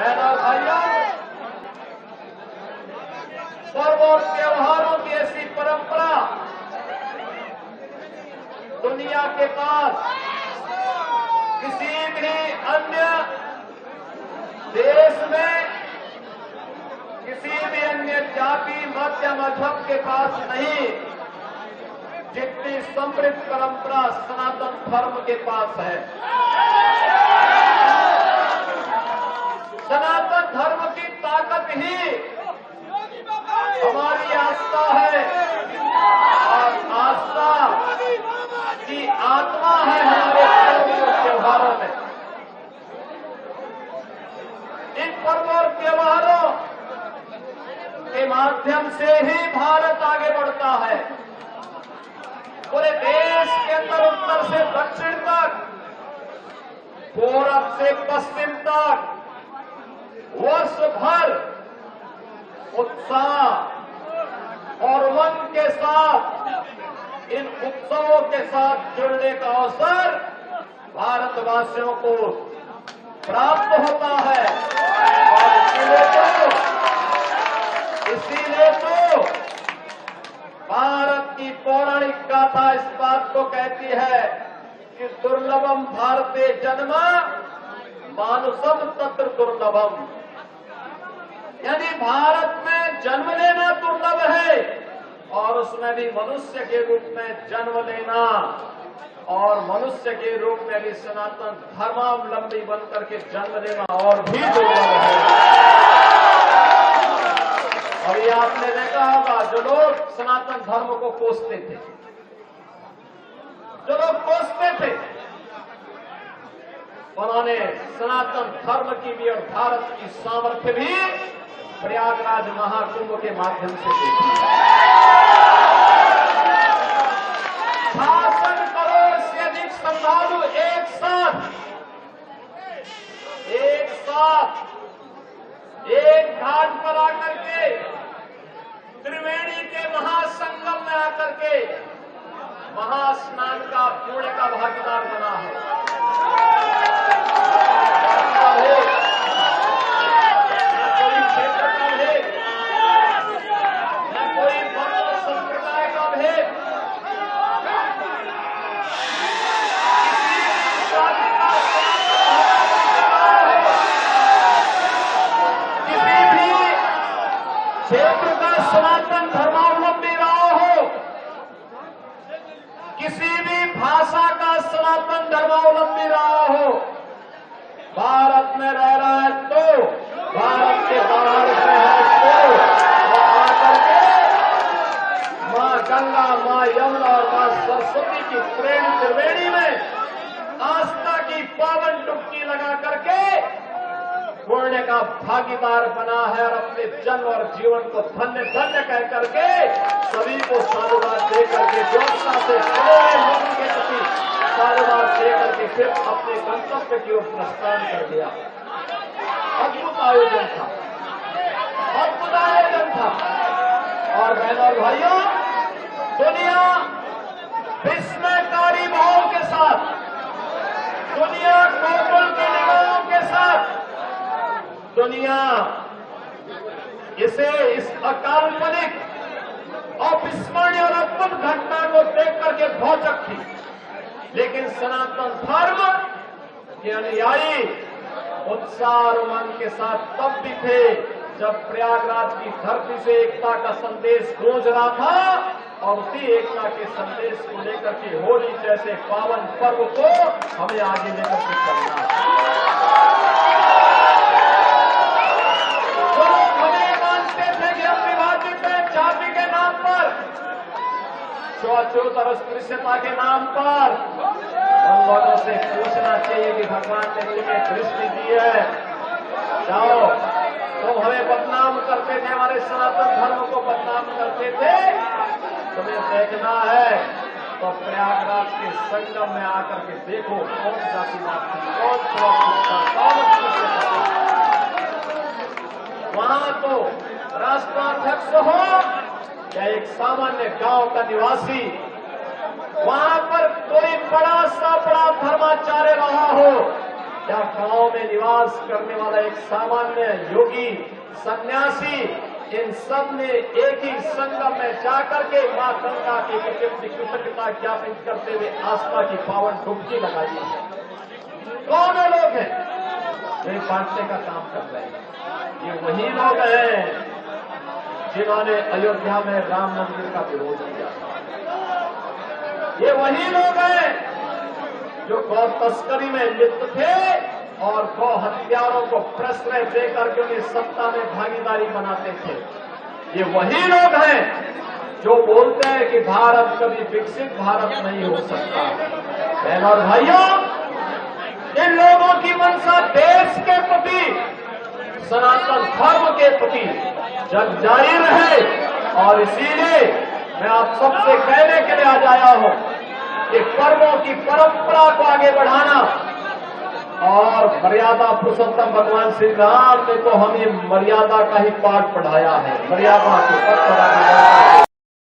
बहनों भाइयों, पर्व और त्योहारों की ऐसी परंपरा दुनिया के पास किसी भी अन्य देश में, किसी भी अन्य जाति मत या मजहब के पास नहीं, जितनी समृद्ध परंपरा सनातन धर्म के पास है। सनातन धर्म की ताकत ही हमारी आस्था है और आस्था की आत्मा है हमारे पर्व और त्योहारों में। इन पर्व और त्योहारों के माध्यम से ही भारत आगे बढ़ता है। पूरे देश के अंदर उत्तर से दक्षिण तक, पूरब से पश्चिम तक वर्ष भर उत्साह और उमंग के साथ इन उत्सवों के साथ जुड़ने का अवसर भारतवासियों को प्राप्त होता है। और इसीलिए तो भारत की पौराणिक गाथा इस बात को कहती है कि दुर्लभम भारते जन्म मानुषम तत्र दुर्लभम, यानी भारत में जन्म लेना दुर्लभ है और उसमें भी मनुष्य के रूप में जन्म लेना और मनुष्य के रूप में भी सनातन धर्मावलंबी बनकर के जन्म लेना और भी दुर्लभ है। और ये आपने देखा होगा, जो लोग सनातन धर्म को कोसते थे, जो लोग कोसते थे, उन्होंने सनातन धर्म की भी और भारत की सामर्थ्य भी प्रयागराज महाकुंभ के माध्यम से देखी। 66 करोड़ से अधिक श्रद्धालु एक साथ एक घाट पर आकर के, त्रिवेणी के महासंगम में आकर के महास्नान का पुण्य का भागीदार बना है। क्षेत्र का सनातन धर्मावलंबी रहा हो, किसी भी भाषा का सनातन धर्मावलंबी रहा हो, भारत में रह रहा है तो, भारत के बाहर से है तो आकर के मां गंगा, मां यमुना और मां सरस्वती की प्रेम त्रिवेणी में आस्था की पावन डुबकी लगा करके पुण्य का भागीदार बना है और अपने जन्म और जीवन को धन्य धन्य कह करके सभी को साधुवाद दे करके व्यवस्था से पूरे लोगों के प्रति साधुवाद दे करके फिर अपने गंतव्य की ओर प्रस्थान कर दिया। अद्भुत आयोजन था, अद्भुत आयोजन था। और बहनों और भाइयों, दुनिया विस्मयकारी भाव के साथ, दुनिया गोकुल के निगाहों के साथ, दुनिया इस अकाल्पनिक अविस्मरणीय और अद्भुत घटना को देख करके भौचक थी। लेकिन सनातन धर्म के अनुयायी उत्साह और उमंग के साथ तब भी थे जब प्रयागराज की धरती से एकता का संदेश गूंज रहा था और उसी एकता के संदेश को लेकर के होली जैसे पावन पर्व को हमें आगे लेकर के चलना है। छूआछूत और अस्पृश्यता के नाम पर उन लोगों से पूछना चाहिए कि भगवान ने तुम्हें दृष्टि दी है, जाओ, तुम हमें बदनाम करते थे, हमारे सनातन धर्म को बदनाम करते थे, तुम्हें देखना है तो प्रयागराज के संगम में आकर के देखो कौन जातिवाद थी, कौन कौन वहां तो राष्ट्राध्यक्ष हो या एक सामान्य गांव का निवासी, वहां पर कोई बड़ा सा बड़ा धर्माचार्य रहा हो, या गांव में निवास करने वाला एक सामान्य योगी, सन्यासी, इन सब ने एक ही संगम में जाकर के मां गंगा के प्रति कृतज्ञता ज्ञापित करते हुए आस्था की पावन डुबकी लगाई है। कौन लोग हैं वे बांटने का काम कर रहे हैं? ये वही लोग हैं जिन्होंने अयोध्या में राम मंदिर का विरोध किया। ये वही लोग हैं जो गौ तस्करी में लिप्त थे और गौ हत्यारों को प्रश्रय देकर के उन्हें सत्ता में भागीदारी बनाते थे। ये वही लोग हैं जो बोलते हैं कि भारत कभी विकसित भारत नहीं हो सकता। बहनों और भाइयों, इन लोगों की मंशा देश के प्रति, सनातन धर्म के प्रति जग जारी रहे, और इसीलिए मैं आप सबसे कहने के लिए आज आया हूं कि पर्वों की परंपरा को आगे बढ़ाना, और मर्यादा पुरुषोत्तम भगवान श्री राम ने तो हमें मर्यादा का ही पाठ पढ़ाया है। मर्यादा के पद पर